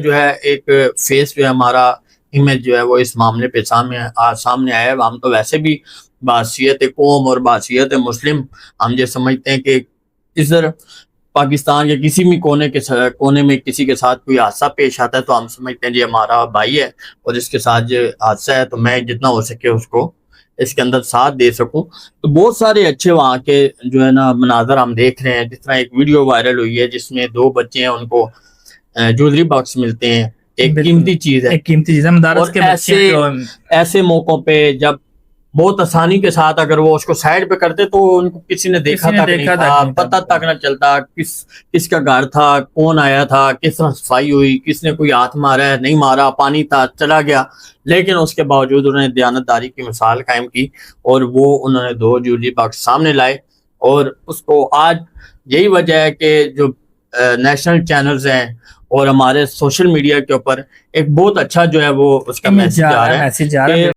جو ہے ایک فیس جو ہے ہمارا امیج جو ہے وہ اس معاملے پہ سامنے آیا ہے. ہم تو ویسے بھی بحیثیت قوم اور بحیثیت مسلم ہم یہ سمجھتے ہیں کہ ادھر پاکستان کے کسی بھی کونے میں کسی کے ساتھ کوئی حادثہ پیش آتا ہے تو ہم سمجھتے ہیں جی ہمارا بھائی ہے اور اس کے ساتھ جو حادثہ ہے تو میں جتنا ہو سکے اس کو اس کے اندر ساتھ دے سکوں. تو بہت سارے اچھے وہاں کے جو ہے نا مناظر ہم دیکھ رہے ہیں. جس طرح ایک ویڈیو وائرل ہوئی ہے جس میں 2 بچے ہیں, ان کو جویلری باکس ملتے ہیں, ایک قیمتی چیز ہے, ایک قیمتی چیز ہے مدارس اور کے بچے ایسے موقعوں پہ جب بہت آسانی کے ساتھ اگر وہ اس کو سائڈ پہ کرتے تو ان کو کسی نے دیکھا تک نہیں تھا, پتہ تک نہ چلتا کس کا گھر تھا, کون آیا تھا, کس طرح صفائی ہوئی, کس نے کوئی ہاتھ مارا ہے نہیں مارا, پانی تھا چلا گیا. لیکن اس کے باوجود انہوں نے دیانتداری کی مثال قائم کی اور وہ انہوں نے 2 جویلری باکس سامنے لائے. اور اس کو آج یہی وجہ ہے کہ جو نیشنل چینلز ہیں اور ہمارے سوشل میڈیا کے اوپر ایک بہت اچھا جو ہے وہ اس کا میسج آ رہا ہے.